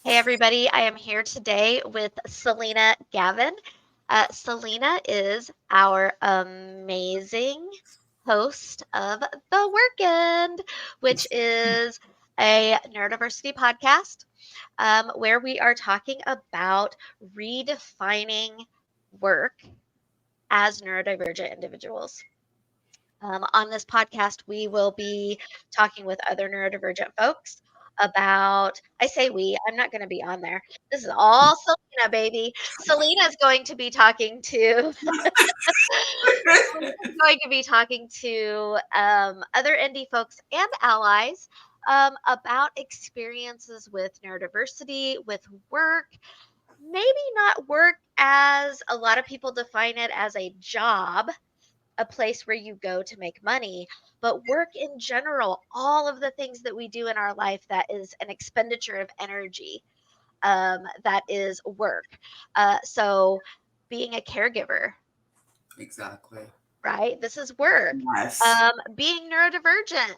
Hey everybody, I am here today with Salena Gavin. Salena is our amazing host of the WorkEND, which is a neurodiversity podcast where we are talking about redefining work as neurodivergent individuals. On this podcast, we will be talking with other neurodivergent folks about, I say we, I'm not going to be on there. This is all Selena, baby. Selena is going to be talking to, Selena's going to be talking to other indie folks and allies about experiences with neurodiversity, with work, maybe not work as a lot of people define it as a job, a place where you go to make money, but work in general, all of the things that we do in our life that is an expenditure of energy, that is work. So being a caregiver, Exactly. right? This is work. Yes. Being neurodivergent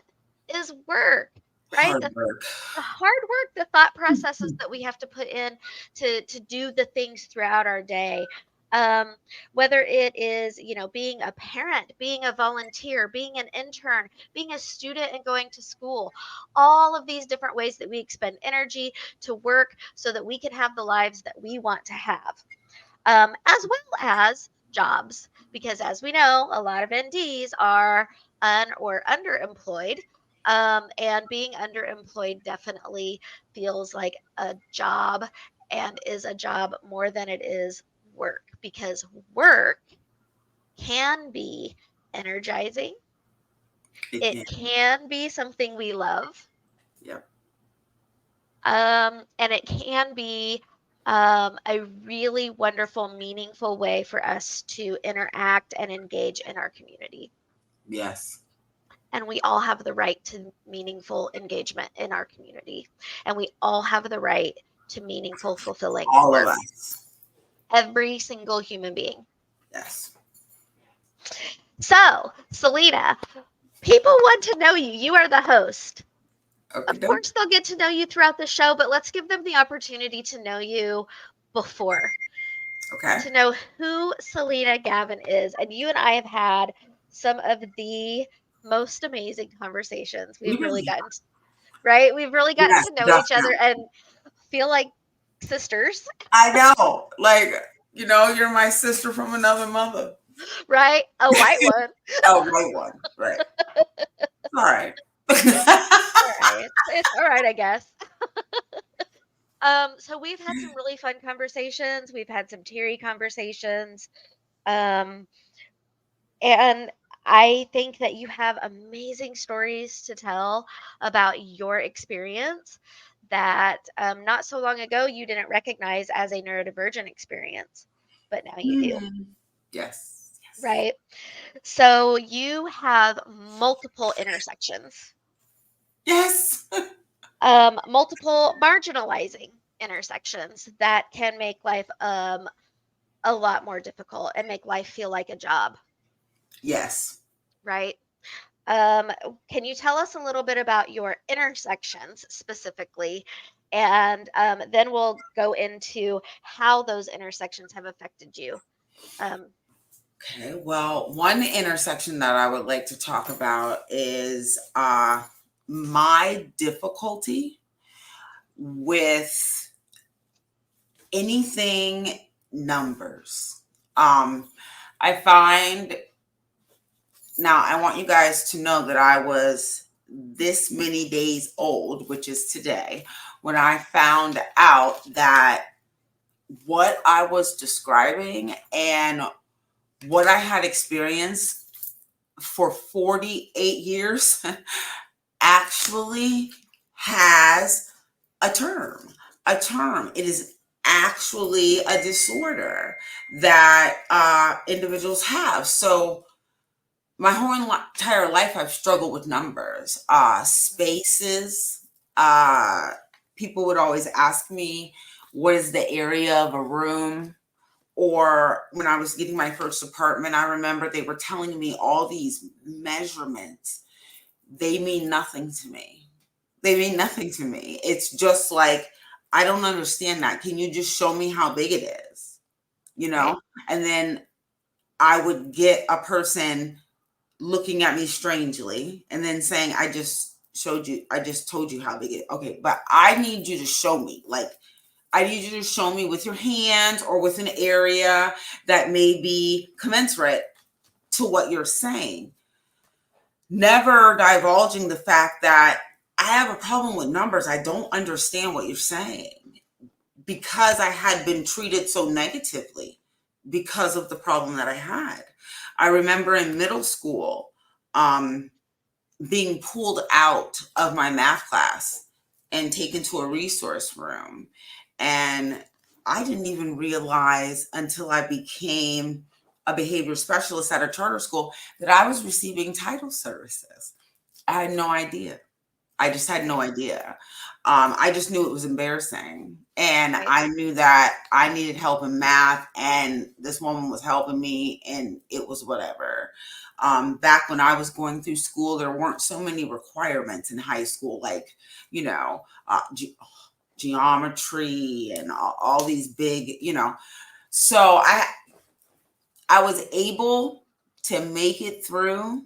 is work, right? Hard work. The hard work, the thought processes that we have to put in to do the things throughout our day. Um, Whether it is, being a parent, being a volunteer, being an intern, being a student and going to school, all of these different ways that we expend energy to work so that we can have the lives that we want to have, as well as jobs. Because as we know, a lot of NDs are or underemployed. And being underemployed definitely feels like a job and is a job more than it is work, because work can be energizing. It It can. can be something we love. Yep. And it can be a really wonderful, meaningful way for us to interact and engage in our community. Yes. And we all have the right to meaningful engagement in our community. And we all have the right to meaningful, fulfilling All of work. us. Every single human being. Yes. So, Selena, people want to know you. You are the host. Okay, Of dope. course, they'll get to know you throughout the show, but let's give them the opportunity to know you before, Okay. to know who Salena Gavin is. And you and I have had some of the most amazing conversations. We We've really really gotten, right? We've really gotten Yes, to know each other definitely. and feel like sisters, I know. You're my sister from another mother. right? A white one. Oh, right one. Right. All right. All right. It's all right, I guess. So we've had some really fun conversations. We've had some teary conversations. Um, And I think that you have amazing stories to tell about your experience that not so long ago you didn't recognize as a neurodivergent experience, but now you do, Yes. Yes. right? So you have multiple intersections, Yes. multiple marginalizing intersections that can make life a lot more difficult and make life feel like a job, Yes. right? Um, can you tell us a little bit about your intersections specifically? And then we'll go into how those intersections have affected you. Um, Okay. Well, one intersection that I would like to talk about is my difficulty with anything numbers. I find now I want you guys to know that I was this many days old, which is today, when I found out that what I was describing and what I had experienced for 48 years actually has a term. A term. It is actually a disorder that individuals have. So my whole entire life, I've struggled with numbers, spaces. Uh, People would always ask me, what is the area of a room? Or when I was getting my first apartment, I remember they were telling me all these measurements. They mean nothing to me. They mean nothing to me. It's just like I don't understand that. Can you just show me how big it is? You Right. know? And then I would get a person looking at me strangely and then saying, I just told you how big it is. Okay, but I need you to show me. Like, I need you to show me with your hands or with an area that may be commensurate to what you're saying. Never divulging the fact that I have a problem with numbers. I don't understand what you're saying because I had been treated so negatively because of the problem that I had. I remember in middle school, um, being pulled out of my math class and taken to a resource room. And I didn't even realize until I became a behavior specialist at a charter school that I was receiving title services. I had no idea. I just had no Right. idea. I just knew it was embarrassing. And Right. I knew that I needed help in math, and this woman was helping me, and it was whatever. Back when I was going through school, there weren't so many requirements in high school, like, you know, geometry and all these big, you know. So I was able to make it through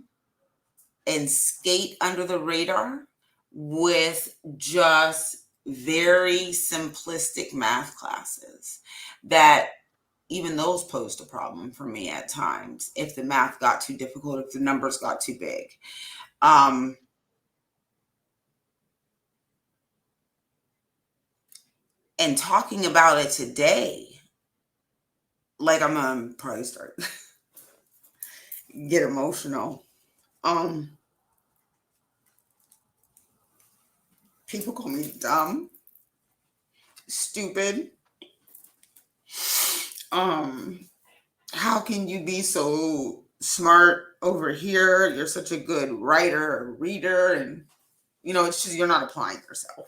and skate under the radar with just very simplistic math classes that even those posed a problem for me at times if the math got too difficult, if the numbers got too big. um, and talking about it today, like, I'm gonna probably start get emotional. um, People call me dumb, stupid. um how can you be so smart over here? You're such a good writer or reader, and it's just you're not applying yourself.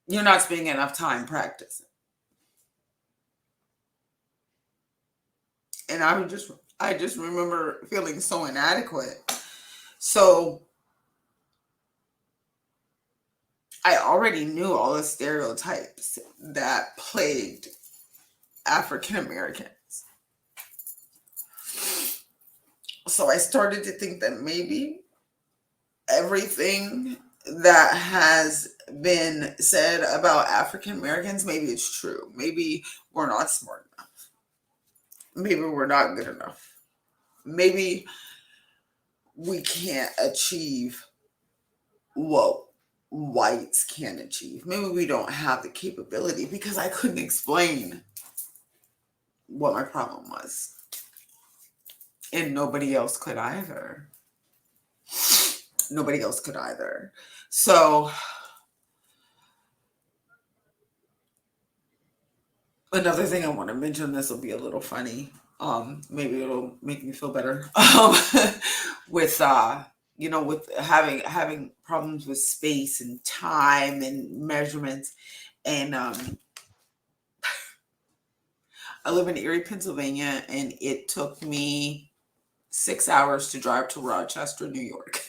You're not spending enough time practicing. And I just remember feeling so inadequate. So I already knew all the stereotypes that plagued African Americans. So I started to think that maybe everything that has been said about African Americans, maybe it's true. Maybe we're not smart enough. Maybe we're not good enough. Maybe we can't achieve what whites can achieve. Maybe we don't have the capability, because I couldn't explain what my problem was. And nobody else could either. Nobody else could either. So another thing I want to mention, this will be a little funny. Maybe it'll make me feel better. With with having problems with space and time and measurements. And I live in Erie, Pennsylvania, and it took me 6 hours to drive to Rochester, New York.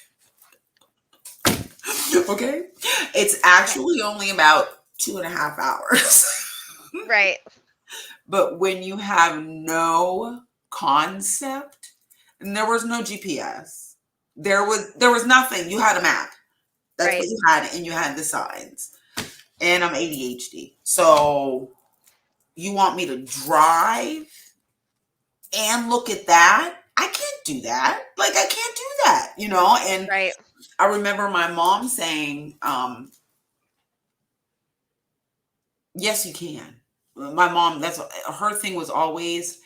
Okay, it's Okay. actually only about 2.5 hours. Right. But when you have no concept, and there was no GPS, there was nothing. You had a map. That's what Right. you had, and you had the signs. And I'm ADHD, so you want me to drive and look at that? I can't do that. Like, I can't do that, And Right. I remember my mom saying, "Yes, you can." My mom, that's her thing was always,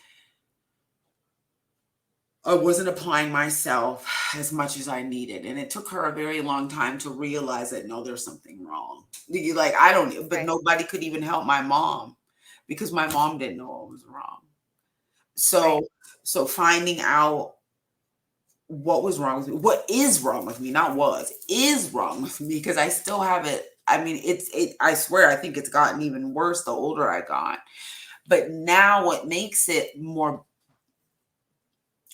I wasn't applying myself as much as I needed. And it took her a very long time to realize that, no, there's something wrong. Like, I don't, but Right. nobody could even help my mom because my mom didn't know what was wrong. Right. So finding out what was wrong with me, what is wrong with me, not was, is wrong with me, because I still have it. I mean, I swear, I think it's gotten even worse the older I got. But now what makes it more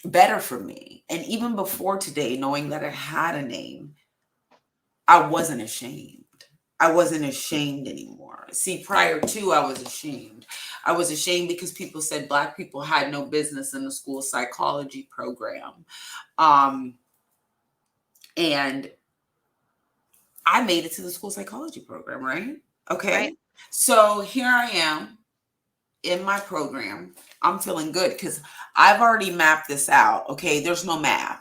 better for me, and even before today, knowing that it had a name, I wasn't ashamed. I wasn't ashamed anymore. See, prior to, I was ashamed. I was ashamed because people said Black people had no business in the school psychology program. Um, and I made it to the school psychology program, right? Right. Okay. So here I am in my program. I'm feeling good because I've already mapped this out. Okay. There's no math.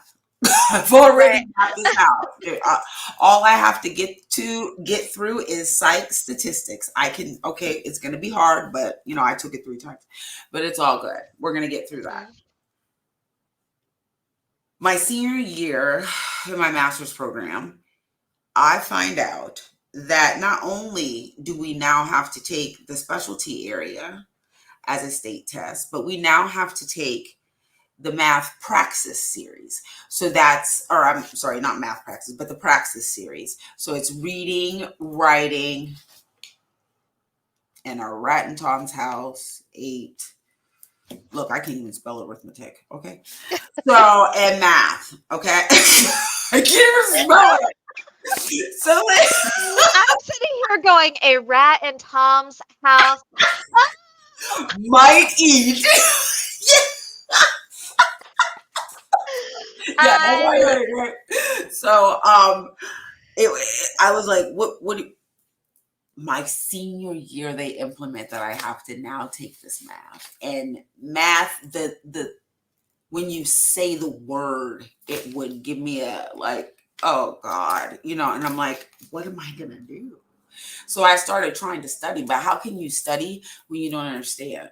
I've already Right. mapped this out. All I have to get through is psych statistics. I can, okay, it's going to be hard, but I took it 3 times, but it's all good. We're going to get through that. Mhm. My senior year in my master's program, I find out that not only do we now have to take the specialty area as a state test, but we now have to take the math praxis series. So that's, or I'm sorry, not math praxis, but the praxis series. So it's reading, writing, and a rat in Tom's house, 8. Look, I can't even spell arithmetic. Okay. So, and math. Okay. I can't even spell it. So, I'm sitting here going, a rat in Tom's house. might eat. Yeah, that's I right. So, it, I was like, my senior year they implement that I have to now take this math. And math, the when you say the word, it would give me a like, oh God, and I'm like, what am I gonna do? So I started trying to study, but how can you study when you don't understand?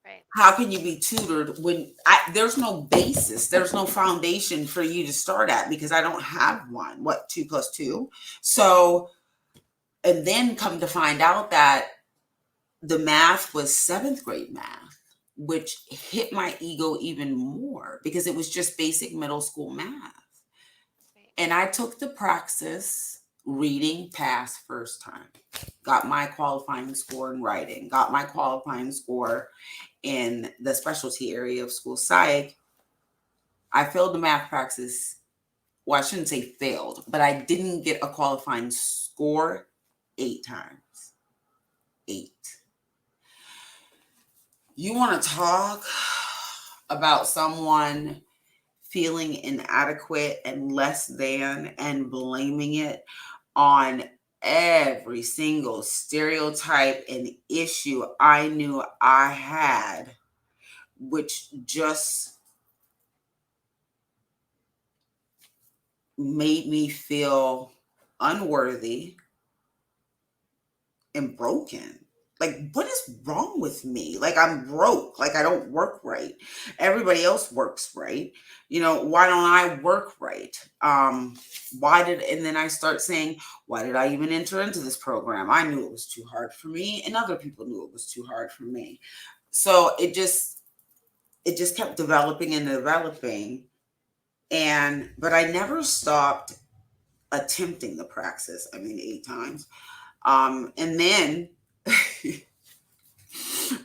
right. How can you be tutored when there's no basis, there's no foundation for you to start at because I don't have one. What, 2 plus 2? So, and then come to find out that the math was 7th grade math, which hit my ego even more because it was just basic middle school math. Right. And I took the praxis reading pass first time, got my qualifying score in writing, got my qualifying score in the specialty area of school psych. I failed the math praxis. Well, I shouldn't say failed, but I didn't get a qualifying score 8 times. 8. You want to talk about someone feeling inadequate and less than and blaming it on every single stereotype and issue I knew I had, which just made me feel unworthy and broken. Like, what is wrong with me? Like, I'm broke. Like, I don't work right. Everybody else works right. Why don't I work right? And then I start saying, why did I even enter into this program? I knew it was too hard for me, and other people knew it was too hard for me. So it just kept developing and developing. But I never stopped attempting the praxis. I mean, 8 times. And then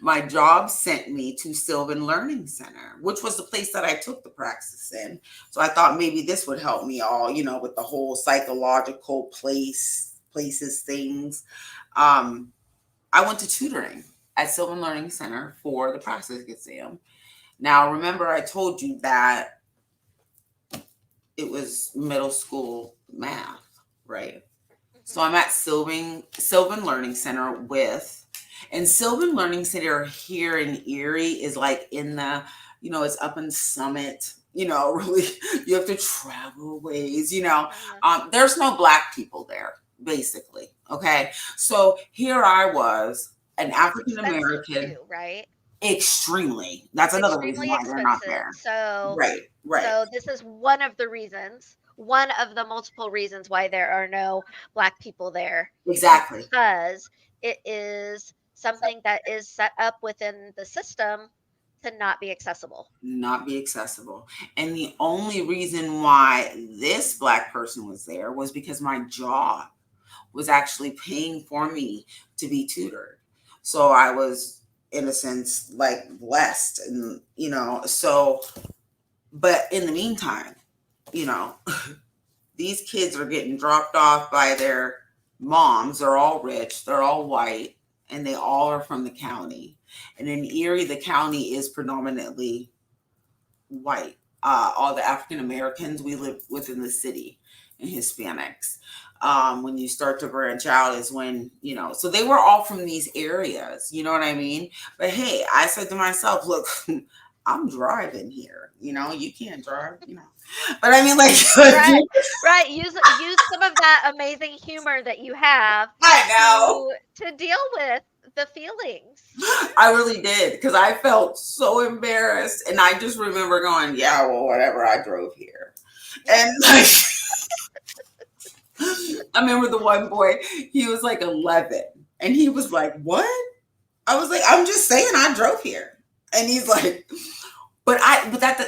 my job sent me to Sylvan Learning Center, which was the place that I took the praxis in. So I thought maybe this would help me all, with the whole psychological places things. Um, I went to tutoring at Sylvan Learning Center for the praxis exam. Now, remember, I told you that it was middle school math, right? So Mhm. I'm at Sylvan Learning Center and Sylvan Learning Center here in Erie is like in it's up in Summit, really, you have to travel ways. Uh-huh. There's no Black people there, basically. Okay. So here I was, an It's African expensive American, too, right? extremely. That's It's another reason extremely why they're not expensive. there. So Right, right. so this is one of the reasons, one of the multiple reasons why there are no Black people there, Exactly. because it is something that is set up within the system to not be accessible. Not be accessible. And the only reason why this Black person was there was because my job was actually paying for me to be tutored. So I was, in a sense, like blessed. And, so, but in the meantime, you know, these kids are getting dropped off by their moms are all rich, they're all white, and they all are from the county. And in Erie, the county is predominantly white. All the African Americans, we live within the city, and Hispanics. When you start to branch out is when, so they were all from these areas, you know what I mean? But hey, I said to myself, look, I'm driving here, you can't drive, But I mean, like, Right, right. Use some of that amazing humor that you have I know. to deal with the feelings. I really did because I felt so embarrassed. And I just remember going, yeah, well, whatever, I drove here. And like, I remember the one boy, he was like 11 and he was like, what? I was like, I'm just saying I drove here. And he's like, but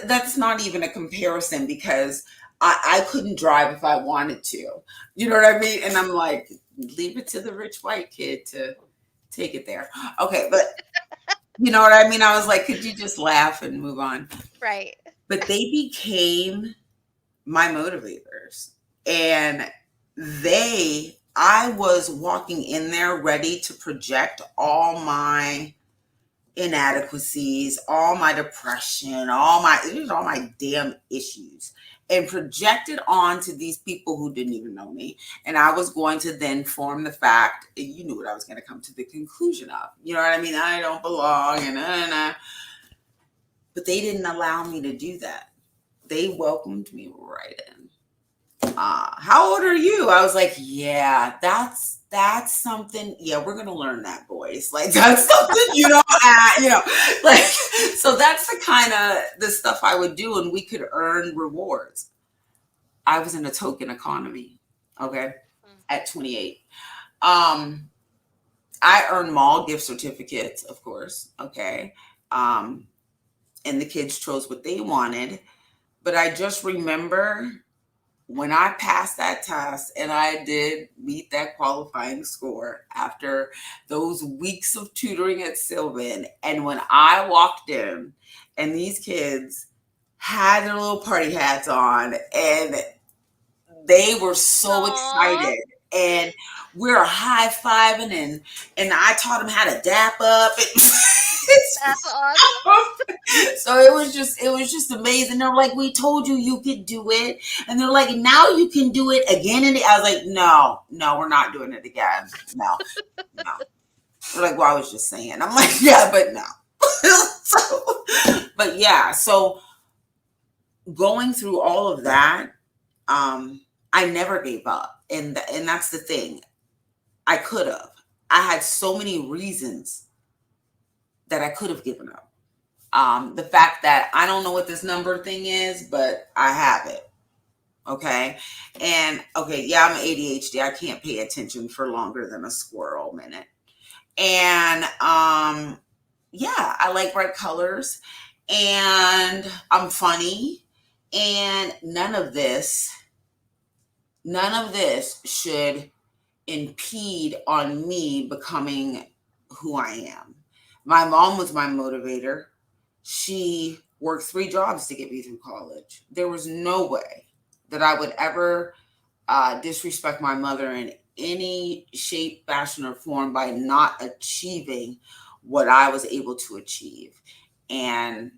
that's not even a comparison because I couldn't drive if I wanted to. You know what I mean? And I'm like, leave it to the rich white kid to take it there. Okay, but you know what I mean? I was like, could you just laugh and move on? Right. But they became my motivators. And I was walking in there ready to project all my inadequacies, all my depression, all my damn issues, and project it onto these people who didn't even know me. And I was going to then form the fact, you knew what I was going to come to the conclusion of. You know what I mean? I don't belong, and but they didn't allow me to do that. They welcomed me right in. How old are you? I was like, yeah, that's something. Yeah, we're gonna learn that, boys. Like that's something like so that's the kind of the stuff I would do, and we could earn rewards. I was in a token economy, okay, at 28. Um, I earned mall gift certificates, of course, okay, and the kids chose what they wanted, but I just remember when I passed that test and I did meet that qualifying score after those weeks of tutoring at Sylvan, and when I walked in and these kids had their little party hats on and they were so Aw, excited and we're high-fiving and I taught them how to dap up. that's awesome. So it was just amazing. They're like, we told you you could do it, and they're like, now you can do it again. And I was like, no, we're not doing it again. No. They're like, well, I was just saying. I'm like, yeah, but no. But yeah, so going through all of that, I never gave up, and that's the thing. I could have. I had so many reasons that I could have given up. The fact that I don't know what this number thing is, but I have it. Okay. And okay, yeah, I'm ADHD. I can't pay attention for longer than a squirrel minute. And yeah, I like bright colors and I'm funny. And none of this should impede on me becoming who I am. My mom was my motivator. She worked 3 jobs to get me through college. There was no way that I would ever disrespect my mother in any shape, fashion, or form by not achieving what I was able to achieve and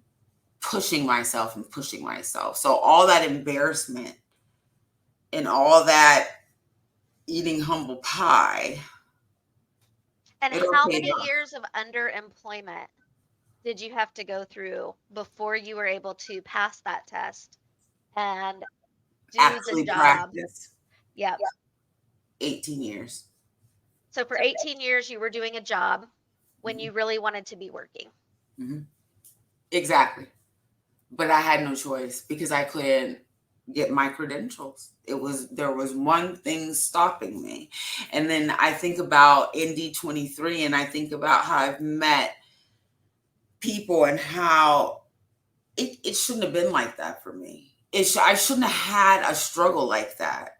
pushing myself and pushing myself. So, all that embarrassment and all that eating humble pie, And it all how paid many off. years of underemployment did you have to go through before you were able to pass that test and do the Actually, job? practice Yep. 18 years. So for 18 years, you were doing a job when Mhm. you really wanted to be working. Mhm. Exactly. But I had no choice because I couldn't get my credentials. There was one thing stopping me. And then I think about ND23 and I think about how I've met people and how it shouldn't have been like that for me. I shouldn't have had a struggle like that.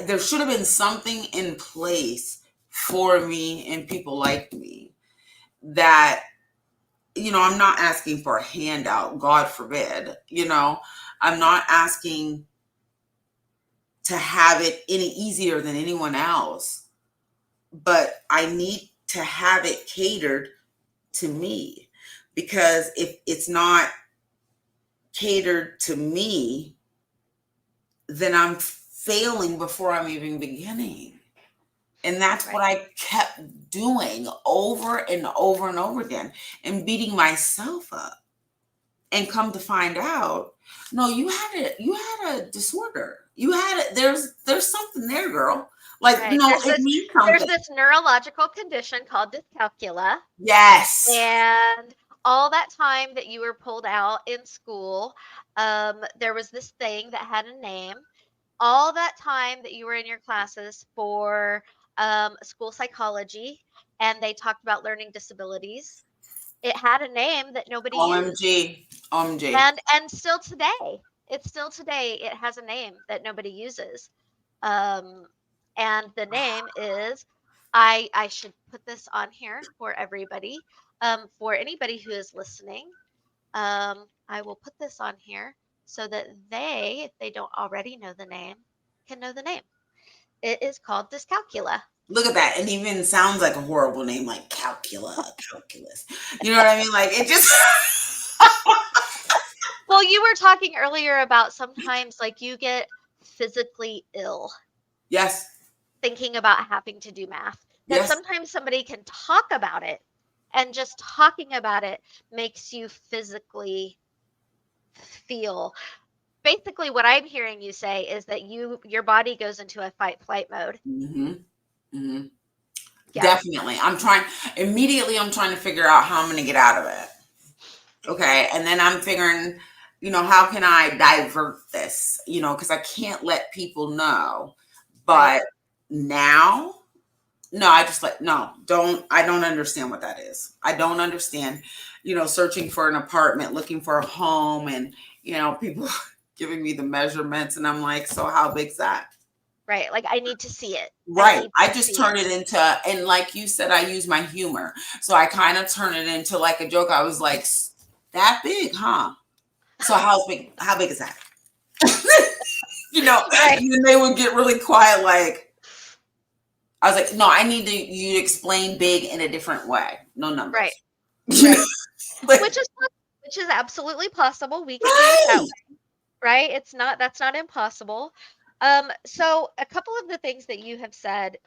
There should have been something in place for me and people like me that, I'm not asking for a handout, God forbid, I'm not asking to have it any easier than anyone else. but I need to have it catered to me, because if it's not catered to me, then I'm failing before I'm even beginning. And that's Right. what I kept doing over and over and over again, and beating myself up. And come to find out, no, you had a disorder. You had it. There's something there, girl. Like, Right. no, it means There's something. this neurological condition called dyscalculia, Yes. and all that time that you were pulled out in school, there was this thing that had a name. All that time that you were in your classes for school psychology, and they talked about learning disabilities, it had a name that nobody used. OMG. OMG. And still today, it has a name that nobody uses. Um, and the name is, I should put this on here for everybody, for anybody who is listening. I will put this on here so that they, if they don't already know the name, can know the name. It is called dyscalculia. Look at that. It even sounds like a horrible name, like calculus. You know what I mean? Like, it just. Well, you were talking earlier about sometimes like you get physically ill Yes. thinking about having to do math. That Yes. sometimes somebody can talk about it, and just talking about it makes you physically feel. Basically, what I'm hearing you say is that your body goes into a fight flight mode. Mm-hmm. Mm-hmm. Yeah, Definitely. I'm trying to figure out how I'm going to get out of it. Okay. And then I'm figuring, how can I divert this? Because I can't let people know. right, But now, no, I just like, no, I don't understand what that is. I don't understand, searching for an apartment, looking for a home, and, people giving me the measurements. And I'm like, so how big's that? right. Like I need to see it. I Right. need I to just see it. turn it into, and like you said, I use my humor. So I kind of turn it into like a joke. I was like, that big, huh? So how big is that? Right, And then they would get really quiet. Like, I was like, no, I need you to explain big in a different way. No right, numbers. right. Like, Which is absolutely possible. We can do it that right. way, right? That's not impossible. So a couple of the things that you have said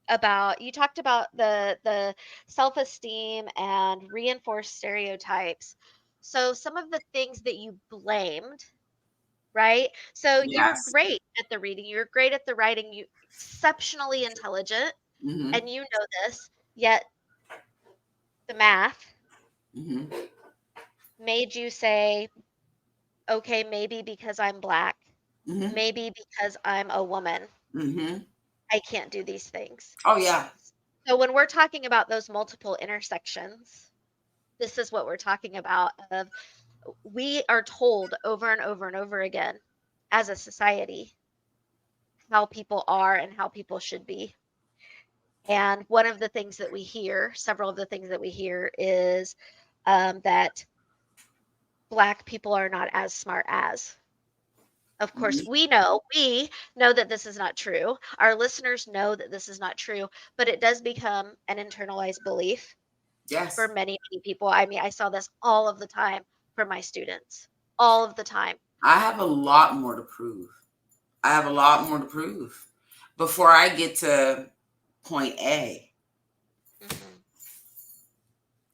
about, you talked about the self-esteem and reinforced stereotypes. So some of the things that you blamed, right? So you were Yes. great at the reading, you were great at the writing, you exceptionally intelligent, Mm-hmm. and you know this, yet the math Mm-hmm. made you say, okay, maybe because I'm black, Mm-hmm. maybe because I'm a woman, Mm-hmm. I can't do these things. Oh yeah. So when we're talking about those multiple intersections, this is what we're talking about of, we are told over and over and over again as a society how people are and how people should be. And one of the things that we hear, several of the things that we hear is that Black people are not as smart as. Of course, Mhm. we know that this is not true. Our listeners know that this is not true, but it does become an internalized belief for Yes. many, many people. I mean, I saw this all of the time for my students, all of the time. I have a lot more to prove. I have a lot more to prove before I get to point A. Mhm.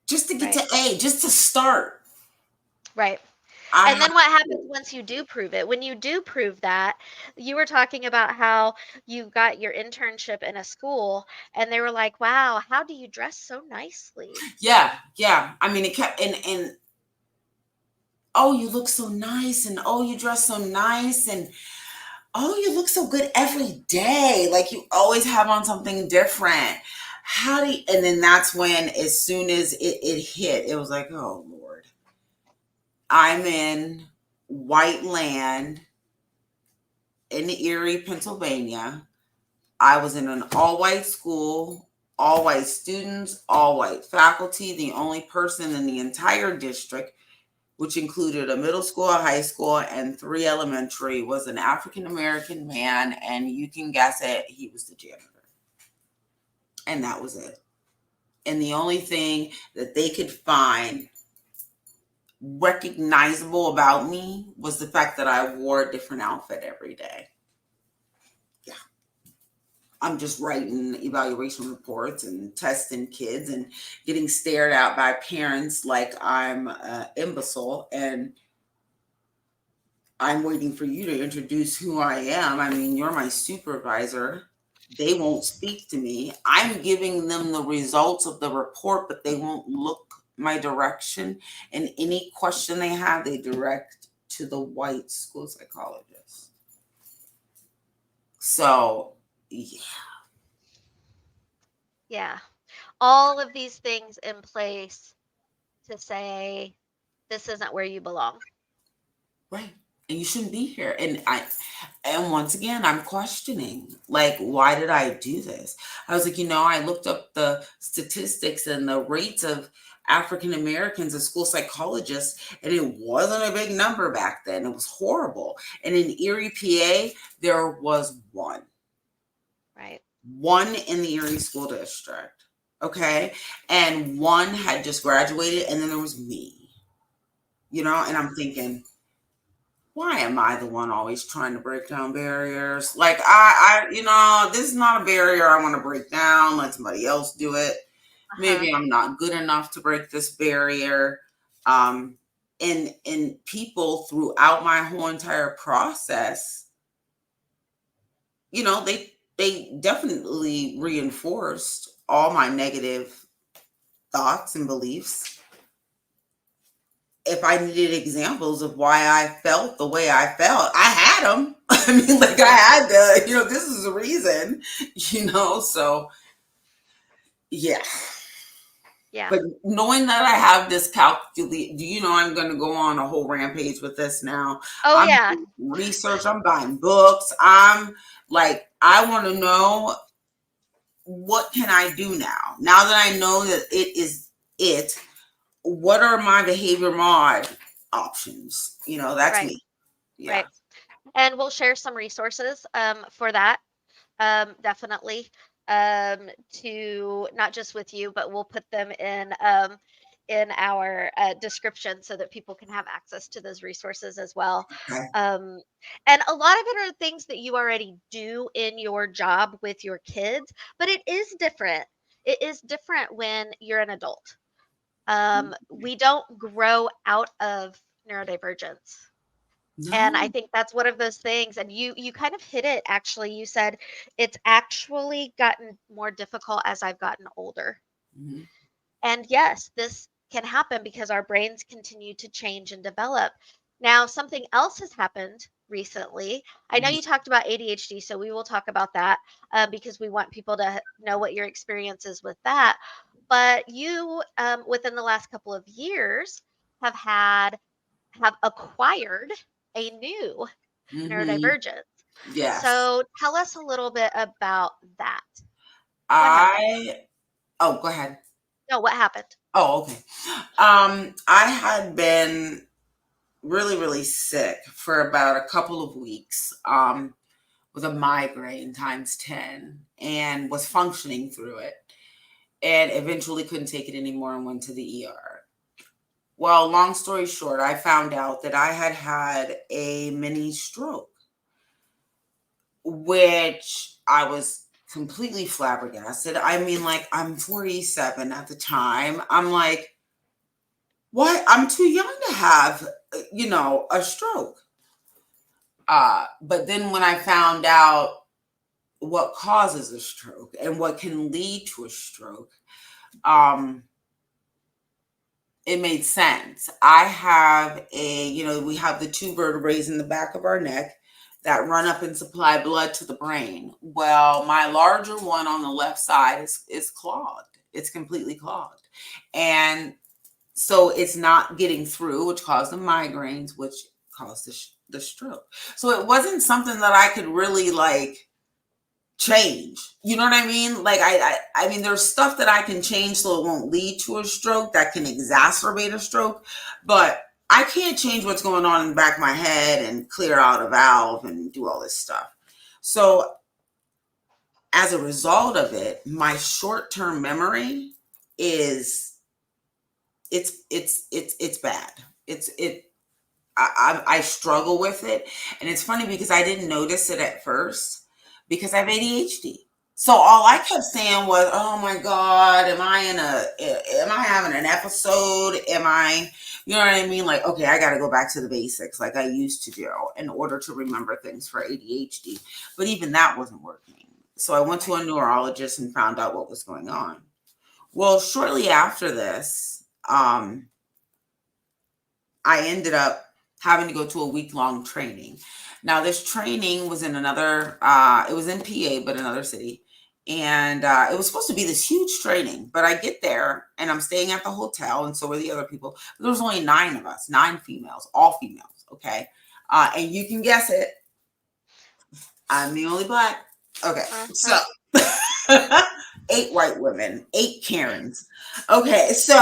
Just to get Right, to A, just to start. right. I And have then what happens to. once you do prove it? When you do prove that, you were talking about how you got your internship in a school and they were like, "Wow, how do you dress so nicely?" Yeah, yeah. I mean, it kept and oh, you look so nice, and oh, you dress so nice, and oh, you look so good every day. Like you always have on something different. How do you, and then that's when, as soon as it hit, it was like, oh Lord, I'm in white land in Erie, Pennsylvania. I was in an all white school, all white students, all white faculty. The only person in the entire district, which included a middle school, a high school, and 3 elementary, was an African American man. And you can guess it, he was the janitor. And that was it. And the only thing that they could find recognizable about me was the fact that I wore a different outfit every day. Yeah. I'm just writing evaluation reports and testing kids and getting stared at by parents like I'm an imbecile, and I'm waiting for you to introduce who I am. I mean, you're my supervisor. They won't speak to me. I'm giving them the results of the report, but they won't look my direction. And any question they have, they direct to the white school psychologist. So, yeah. Yeah. All of these things in place to say, this isn't where you belong. Right. And you shouldn't be here. And once again, I'm questioning, like, why did I do this? I was like, I looked up the statistics and the rates of African Americans as school psychologists, and it wasn't a big number back then. It was horrible. And in Erie, PA, there was one. Right. One in the Erie school district. Okay. And one had just graduated, and then there was me. And I'm thinking, why am I the one always trying to break down barriers? Like this is not a barrier I want to break down. Let somebody else do it. Uh-huh. Maybe I'm not good enough to break this barrier. And people throughout my whole entire process, they definitely reinforced all my negative thoughts and beliefs. If I needed examples of why I felt the way I felt, I had them. I mean, like I had to, this is the reason, so yeah. Yeah. But knowing that I have this calculate, I'm going to go on a whole rampage with this now. Oh, I'm yeah. doing research, I'm buying books. I'm like, I want to know, what can I do now that I know that it is it. What are my behavior mod options? That's Right. me. Yeah. Right. And we'll share some resources for that. Definitely. To not just with you, but we'll put them in our description so that people can have access to those resources as well. Okay. Um, and a lot of it are things that you already do in your job with your kids, but it is different. It is different when you're an adult. We don't grow out of neurodivergence. And I No. think that's one of those things, and you kind of hit it actually. You said it's actually gotten more difficult as I've gotten older. Mhm. And yes, this can happen because our brains continue to change and develop. Now, something else has happened recently. I know Mhm. you talked about ADHD, so we will talk about that because we want people to know what your experience is with that. But you, within the last couple of years, have had have acquired a new Mhm. neurodivergence. Yes. So tell us a little bit about that. What happened? I Oh, go ahead. No, what happened? Oh, okay. I had been really, really sick for about a couple of weeks, with a migraine times 10, and was functioning through it, and eventually couldn't take it anymore and went to the ER. Well, long story short, I found out that I had had a mini stroke, which I was completely flabbergasted. I mean, like, I'm 47 at the time. I'm like, what? I'm too young to have, a stroke. But then when I found out what causes a stroke and what can lead to a stroke, um, it made sense. I have we have the two vertebrae in the back of our neck that run up and supply blood to the brain. Well, my larger one on the left side is clogged. It's completely clogged. And so it's not getting through, which caused the migraines, which caused the stroke. So it wasn't something that I could really like change. You know what I mean? Like I mean, there's stuff that I can change so it won't lead to a stroke that can exacerbate a stroke, but I can't change what's going on in the back of my head and clear out a valve and do all this stuff. So as a result of it, my short-term memory is it's bad. I struggle with it, and it's funny because I didn't notice it at first because I have ADHD. So all I kept saying was, "Oh my God, am I having an episode? Am I, you know what I mean? Like, okay, I got to go back to the basics, like I used to do, in order to remember things for ADHD." But even that wasn't working. So I went to Right. a neurologist and found out what was going on. Well, shortly after this, I ended up having to go to a week-long training. Now, this training was in another, it was in PA, but another city. And it was supposed to be this huge training, but I get there and I'm staying at the hotel, and so were the other people. But there was only 9 of us, 9 females, all females. Okay. And you can guess it, I'm the only black. Okay. So Uh-huh. 8 white women, 8 Karens. Okay. So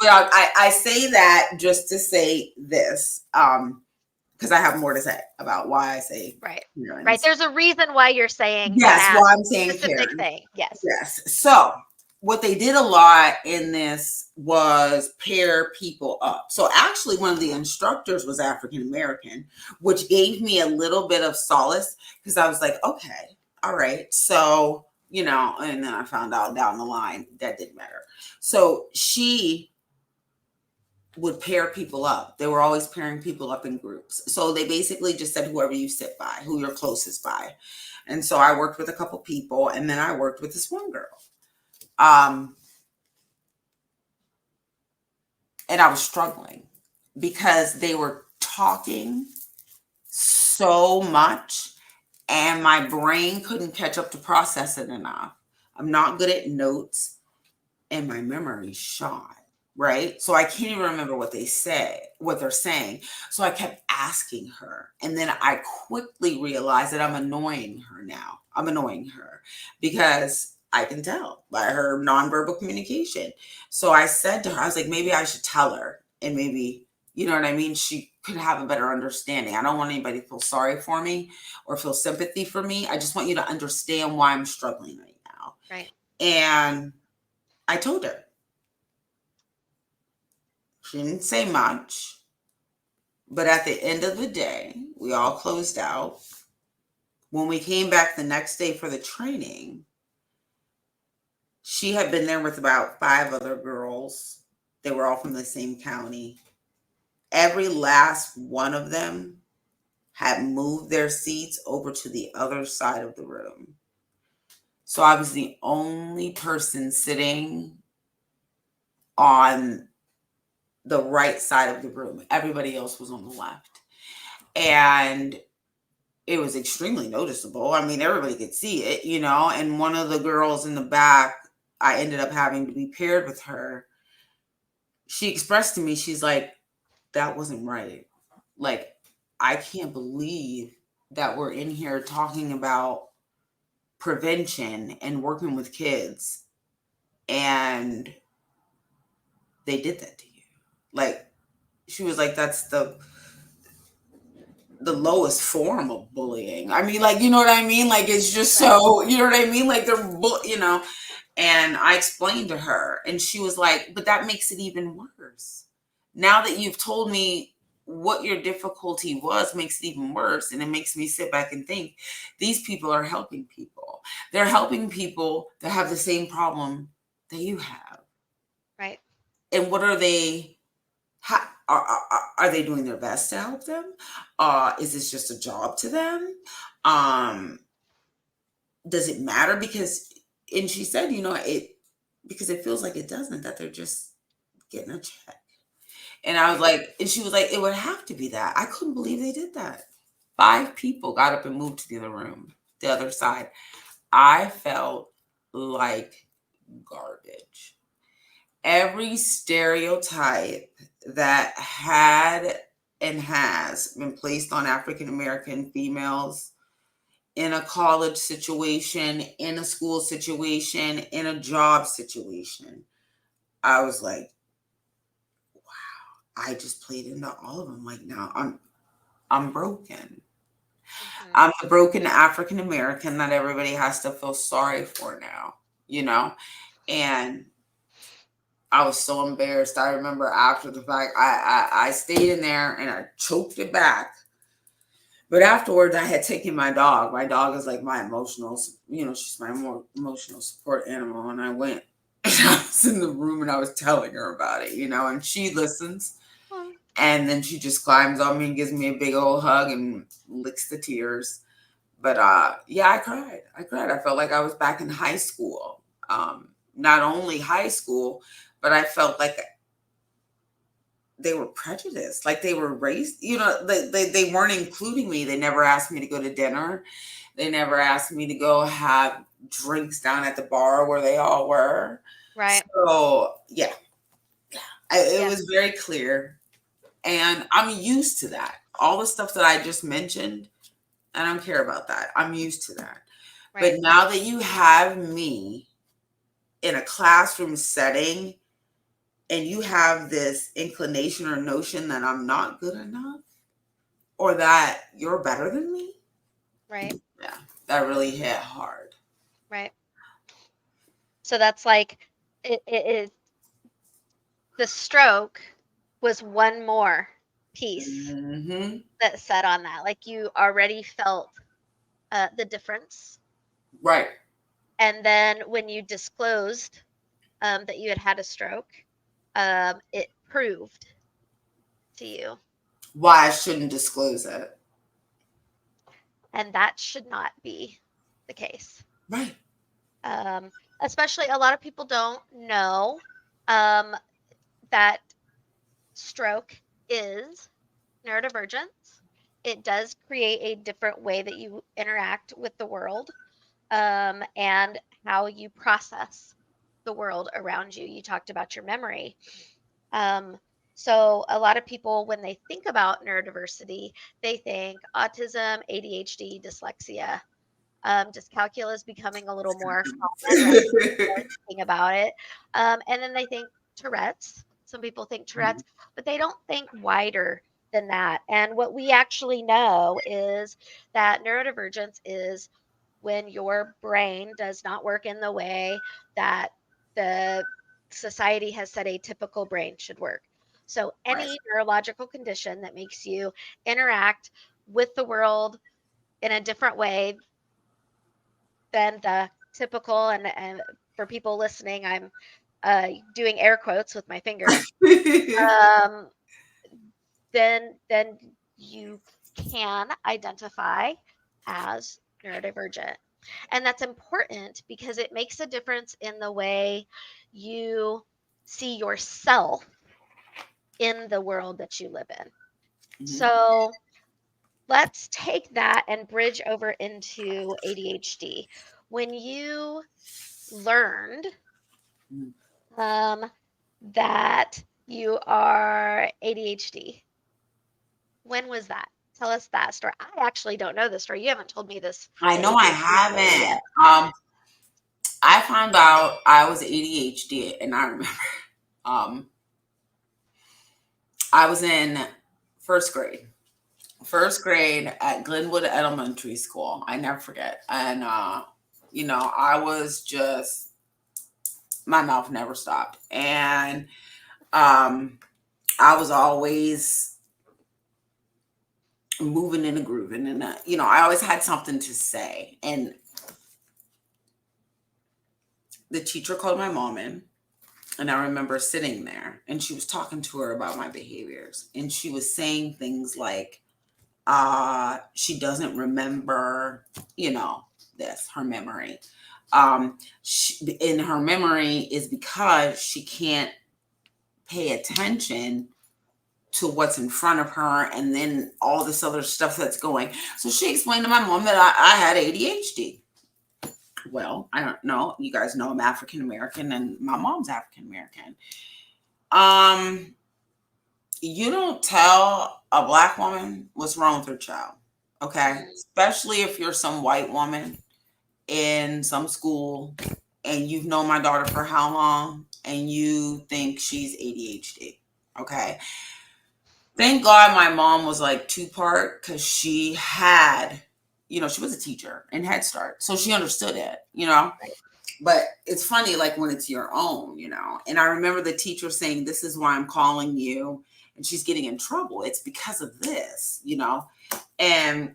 but I say that just to say this, because I have more to say about why I say Right. Right. Karens. There's a reason why you're saying Yes, that why I'm saying specific Karen. thing. Yes. Yes. So what they did a lot in this was pair people up. So actually, one of the instructors was African American, which gave me a little bit of solace because I was like, okay, all right. So, and then I found out down the line that didn't matter. So she would pair people up. They were always pairing people up in groups. So they basically just said whoever you sit by, who you're closest by. And so I worked with a couple people, and then I worked with this one girl. Um, and I was struggling because they were talking so much and my brain couldn't catch up to process it enough. I'm not good at notes and my memory's shot, right? So I can't even remember what they're saying. So I kept asking her. And then I quickly realized that I'm annoying her now. I'm annoying her because I can tell by her nonverbal communication. So I said to her, I was like, maybe I should tell her, and maybe, you know what I mean? She could have a better understanding. I don't want anybody to feel sorry for me or feel sympathy for me. I just want you to understand why I'm struggling right now. Right. And I told her. She didn't say much, but at the end of the day, we all closed out. When we came back the next day for the training, she had been there with about 5 other girls. They were all from the same county. Every last one of them had moved their seats over to the other side of the room. So I was the only person sitting on the right side of the room. Everybody else was on the left. And it was extremely noticeable. I mean, everybody could see it. And one of the girls in the back, I ended up having to be paired with her. She expressed to me, she's like, that wasn't right. Like, I can't believe that we're in here talking about prevention and working with kids, and they did that to you. Like, she was like, that's the lowest form of bullying. I mean, like, you know what I mean? Like, it's just Right. so, you know what I mean? Like, they're. And I explained to her, and she was like, but that makes it even worse. Now that you've told me what your difficulty was, makes it even worse. And it makes me sit back and think these people are helping people. They're helping people that have the same problem that you have. Right. And what are they? How, are they doing their best to help them? Is this just a job to them? Um, does it matter? And she said, because it feels like it doesn't, that they're just getting a check. And I was Right. like, and she was like, it would have to be that. I couldn't believe they did that. 5 people got up and moved to the other room, the other side. I felt like garbage. Every stereotype that had and has been placed on African American females in a college situation, in a school situation, in a job situation, I was like, I just played into all of them. Like, now I'm broken. Mhm. I'm the broken African American that everybody has to feel sorry for now, you know? And I was so embarrassed. I remember after the fact, I stayed in there and I choked it back. But afterwards, I had taken my dog. My dog is like my emotional, she's my more emotional support animal. And I went and I was in the room and I was telling her about it, and she listens. Oh, And then she just climbs on me and gives me a big old hug and licks the tears. But yeah, I cried. I felt like I was back in high school. Not only high school, but I felt like they were prejudiced, like they were raised, they weren't including me. They never asked me to go to dinner. They never asked me to go have drinks down at the bar where they all were. right. So yeah, it Yeah, was very clear. And I'm used to that. All the stuff that I just mentioned, I don't care about that. I'm used to that. But right. now that you have me in a classroom setting and you have this inclination or notion that I'm not good enough or that you're better than me, Right. yeah, that really hit hard. Right. So that's like it the stroke was one more piece Hmm. that set on that. Like you already felt the difference. Right. And then when you disclosed that you had had a stroke, it proved to you. Why I shouldn't disclose it. And that should not be the case. Right. Um, Especially a lot of people don't know um, that stroke is neurodivergence. It does create a different way that you interact with the world and how you process the world around you. You talked about your memory. Um, so, a lot of people, when they think about neurodiversity, they think autism, ADHD, dyslexia. Dyscalculia is becoming a little more common, right? People are thinking about it. And then they think Tourette's. Some people think Tourette's, but they don't think wider than that. And what we actually know is that neurodivergence is when your brain does not work in the way that the society has said a typical brain should work. So, Right. any neurological condition that makes you interact with the world in a different way than the typical, and for people listening, I'm doing air quotes with my fingers. Um, then you can identify as neurodivergent. And that's important because it makes a difference in the way you see yourself in the world that you live in. Mhm. So let's take that and bridge over into ADHD. When you learned um, that you are ADHD, when was that? Tell us that story. I actually don't know this story. You haven't told me this, I the know I ADHD story haven't. yet. I found out I was ADHD, and I remember um, I was in first grade. First grade at Glenwood Elementary School. I never forget. And I was just my mouth never stopped, and um, I was always moving and grooving, and I always had something to say. And the teacher called my mom in, and I remember sitting there, and she was talking to her about my behaviors, and she was saying things like, she doesn't remember, this, her memory. In her memory is because she can't pay attention to what's in front of her and then all this other stuff that's going. So she explained to my mom that I had ADHD. Well, I don't know. You guys know I'm African American and my mom's African American. Um, you don't tell a black woman what's wrong with her child. Okay. Mm, Especially if you're some white woman in some school and you've known my daughter for how long and you think she's ADHD. Okay. Thank God my mom was like two-part because she had, she was a teacher in Head Start. So she understood it, Right. But it's funny, like when it's your own, And I remember the teacher saying, "This is why I'm calling you." And she's getting in trouble. It's because of this. And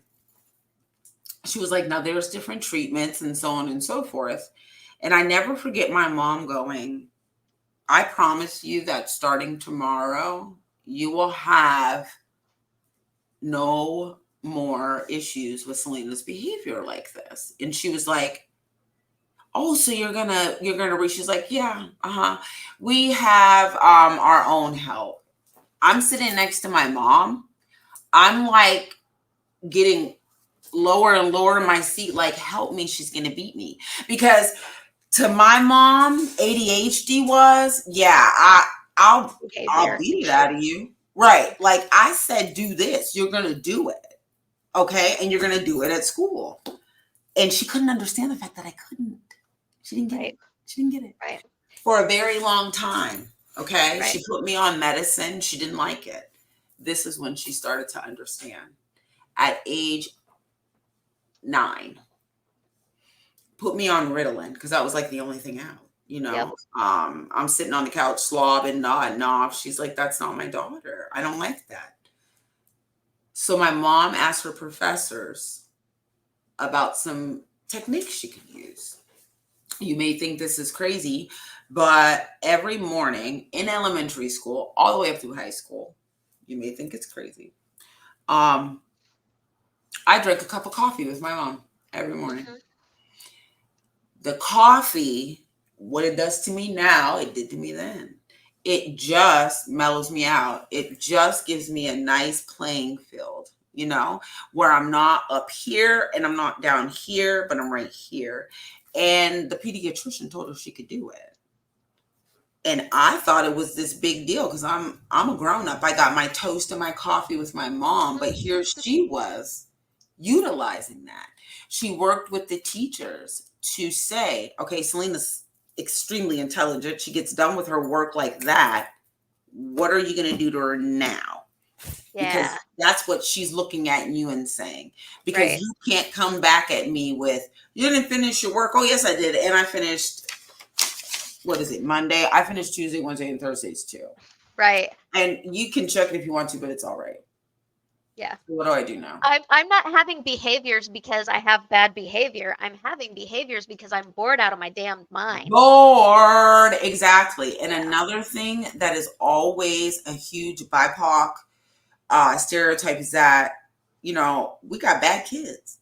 she was like, "Now there's different treatments and so on and so forth." And I never forget my mom going, "I promise you that starting tomorrow, you will have no more issues with Selena's behavior like this." And she was like, "Oh, so you're gonna reach?" She's like, "Yeah, uh-huh. We have our own help." I'm sitting next to my mom. I'm like getting lower and lower in my seat, like, "Help me, she's gonna beat me." Because to my mom, ADHD was, yeah, I'll Behavior beat it issue. out of you. Right. Like I said, do this, you're gonna do it. Okay, and you're gonna do it at school. And she couldn't understand the fact that I couldn't. She didn't get it. Right. She didn't get it. Right. For a very long time. Okay. Right. She put me on medicine. She didn't like it. This is when she started to understand. At age 9, put me on Ritalin because that was like the only thing out. Yep. I'm sitting on the couch slobbing, nodding off. She's like, "That's not my daughter. I don't like that." So my mom asked her professors about some techniques she could use. You may think this is crazy, but every morning in elementary school, all the way up through high school, you may think it's crazy. Um, I drank a cup of coffee with my mom every morning. Hmm. The coffee, what it does to me now, it did to me then. It just mellows me out. It just gives me a nice playing field, where I'm not up here and I'm not down here, but I'm right here. And the pediatrician told her she could do it. And I thought it was this big deal because I'm a grown up. I got my toast and my coffee with my mom, but here she was utilizing that. She worked with the teachers to say, "Okay, Selena's extremely intelligent. She gets done with her work like that. What are you going to do to her now?" Because Yeah. that's what she's looking at you and saying. Because Right. you can't come back at me with, "You didn't finish your work." "Oh, yes, I did. And I finished, what is it, Monday? I finished Tuesday, Wednesday, and Thursdays too." Right. And you can check it if you want to, but it's all right. Yeah. So what do I do now? I'm not having behaviors because I have bad behavior. I'm having behaviors because I'm bored out of my damn mind. Bored. Exactly. And Yeah. another thing that is always a huge BIPOC stereotype is that, we got bad kids.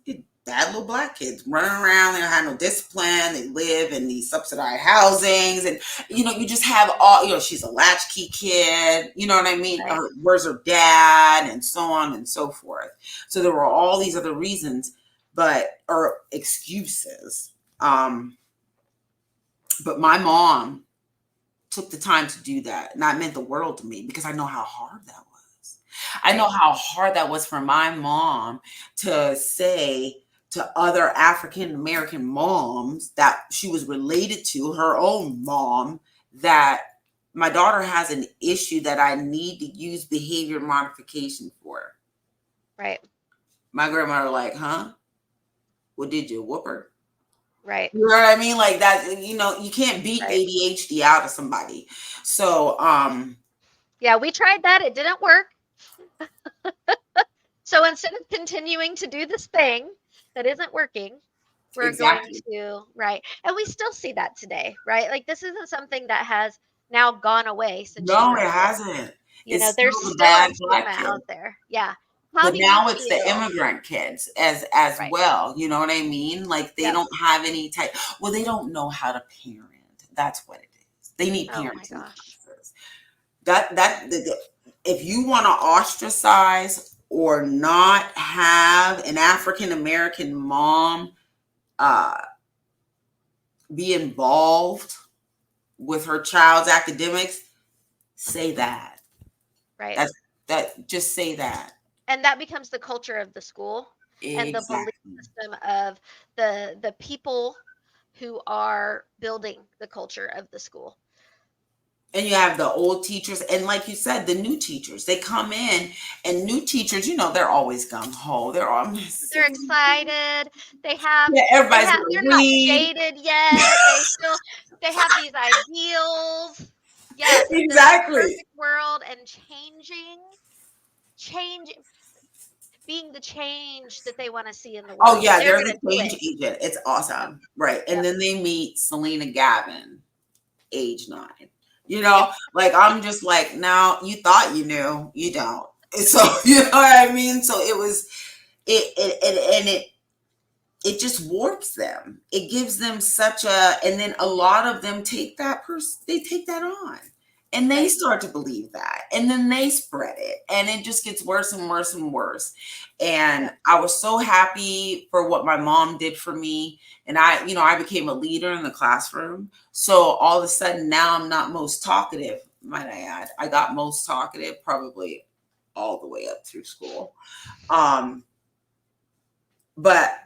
Bad little black kids running around. They don't have no discipline. They live in these subsidized housings. And, you just have all, she's a latchkey kid. You know what I mean? Right. Where's her dad? And so on and so forth. So there were all these other reasons, or excuses. But my mom took the time to do that. And that meant the world to me because I know how hard that was. I know Right. how hard that was for my mom to say to other African American moms that she was related to, her own mom, that my daughter has an issue that I need to use behavior modification for. Right. My grandmother, like, "Huh? What did you whoop her?" Right. You know what I mean? Like that, you can't beat Right. ADHD out of somebody. So, Yeah, we tried that. It didn't work. So instead of continuing to do this thing that isn't working, we're going exactly. to, right. And we still see that today, right? Like this isn't something that has now gone away since she No, was it born. hasn't. You It's know, there's still the still bad black unemployment kid. out there. Yeah. How But do you now it's the feel? immigrant kids as Right. well. You know what I mean? Like they Yep. don't have any type, well, they don't know how to parent. That's what it is. They need Oh my parenting gosh. classes. If you want to ostracize or not have an African American mom uh, be involved with her child's academics, say that. Right. That's that. Just say that. And that becomes the culture of the school and the belief Exactly. system of the people who are building the culture of the school. And you have the old teachers, and like you said, the new teachers. They come in, and new teachers, they're always gung ho. They're always They're excited. They have yeah. Everybody's gonna they're not read. jaded yet. They have these ideals. Yes, of this Exactly. perfect world and change being the change that they want to see in the Oh world. yeah, They're they're going the to do change it. agent. It's Yep. awesome, right? And Yep. then they meet Selena Gavin, age 9. Yep. Like I'm just like, now you thought you knew, you don't. So you know what I mean. So it was it just warps them. It gives them such a, and then a lot of them they take that on. And they Right. start to believe that. And then they spread it. And it just gets worse and worse and worse. And Yep. I was so happy for what my mom did for me. And I became a leader in the classroom. So all of a sudden now I'm not most talkative, might I add. I got most talkative probably all the way up through school. Um, but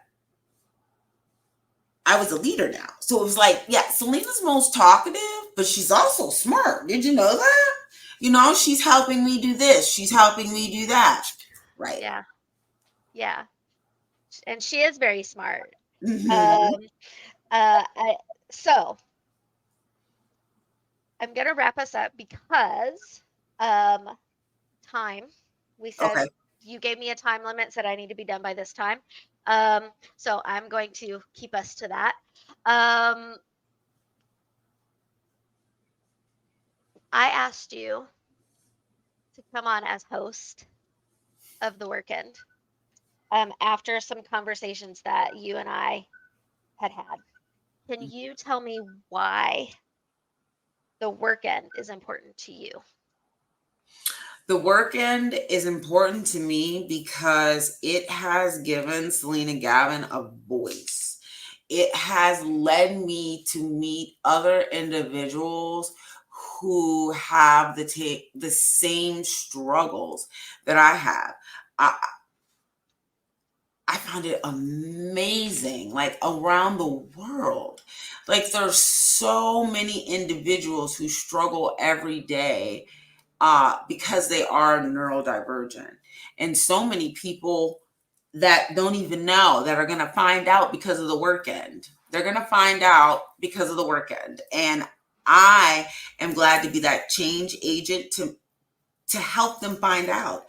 I was a leader now. So it was like, yeah, Selena's most talkative, but she's also smart. Did you know that? She's helping me do this. She's helping me do that. Right. Yeah. Yeah. And she is very smart. Hmm. Um so I'm going to wrap us up because um time. We said Okay. you gave me a time limit, said I need to be done by this time. Um, so I'm going to keep us to that. Um, I asked you to come on as host of the Workend after some conversations that you and I had had. Can you tell me why the Workend is important to you? The work end is important to me because it has given Selena Gavin a voice. It has led me to meet other individuals who have the same struggles that I have. I, I found it amazing, like around the world. Like there's so many individuals who struggle every day because they are neurodivergent. And so many people that don't even know that are going to find out because of the work end. They're going to find out because of the work end. And I am glad to be that change agent to help them find out.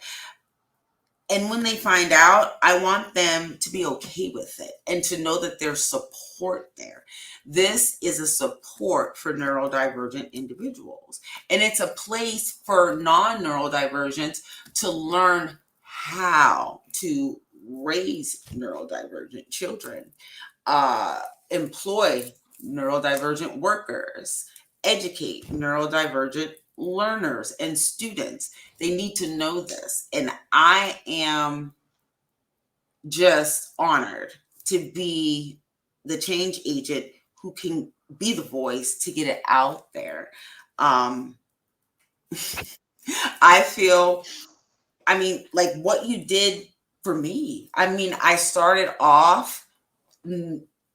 And when they find out, I want them to be okay with it and to know that there's support there. This is a support for neurodivergent individuals. And it's a place for non neurodivergents to learn how to raise neurodivergent children, uh, employ neurodivergent workers, educate neurodivergent learners and students. They need to know this. And I am just honored to be the change agent who can be the voice to get it out there. Um, I feel, like what you did for me. I started off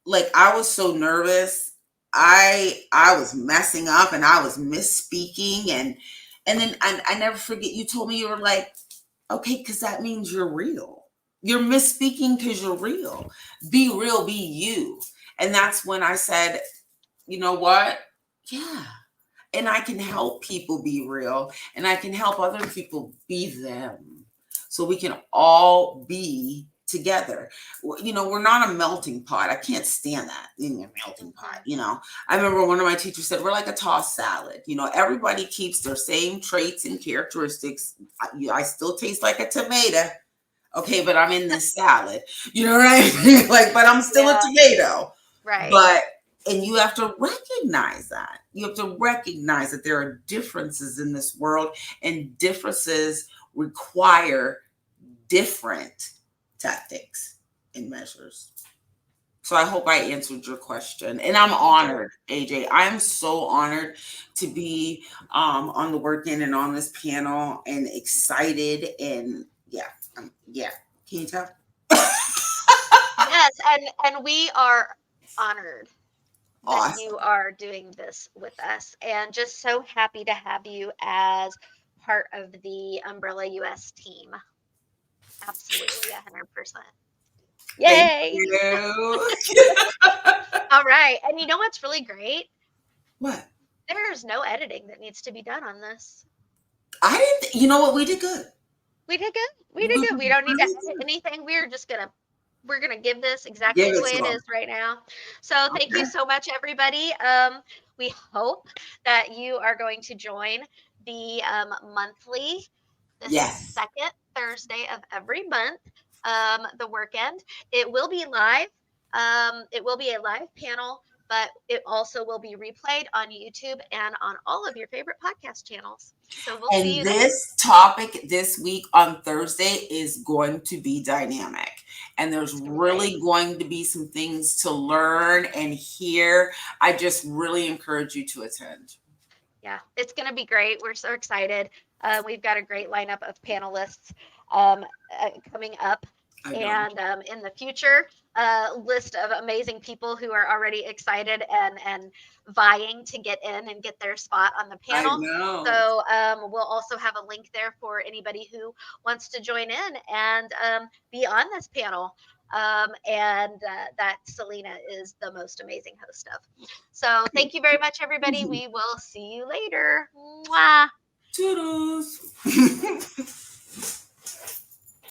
like I was so nervous. I was messing up and I was misspeaking and then I never forget you told me you were like, okay, because that means you're real. You're misspeaking because you're real. Be real, be you. And that's when I said, you know what? Yeah. And I can help people be real and I can help other people be them. So we can all be together. We're not a melting pot. I can't stand that being a melting pot. Mhm. I remember one of my teachers said, we're like a tossed salad. Everybody keeps their same traits and characteristics. I still taste like a tomato. Okay, but I'm in this salad. You know what I mean? Like, but I'm still a Yeah, tomato. right. But and you have to recognize that. You have to recognize that there are differences in this world, and differences require different tactics and measures. So I hope I answered your question. And I'm You did. honored, AJ. I'm so honored to be on the working and on this panel and excited and yeah, yeah. Can you tell? Yes, and we are honored that Awesome. you are doing this with us, and just so happy to have you as part of the Umbrella US team. Absolutely, 100%. Thank Yay! you. All right. And you know what's really great? What? There's no editing that needs to be done on this. I didn't. You know what? We did good. We did good. We We did good. We don't need to really edit did. anything. We're gonna give this exactly Give the it way to it them. is right now. So thank you Okay. so much, everybody. We hope that you are going to join the monthly, the Yes. second Thursday of every month, the weekend. It will be live. It will be a live panel, but it also will be replayed on YouTube and on all of your favorite podcast channels. So we'll see And you there. this topic this week on Thursday is going to be dynamic. And there's It's gonna be great. really going to be some things to learn and hear. I just really encourage you to attend. Yeah, it's going to be great. We're so excited. We've got a great lineup of panelists coming up. I know. And in the future, a list of amazing people who are already excited and vying to get in and get their spot on the I panel. know. So we'll also have a link there for anybody who wants to join in and be on this panel. And that Salena is the most amazing host of. So thank you very much, everybody. We will see you later. Mwah. Toodles.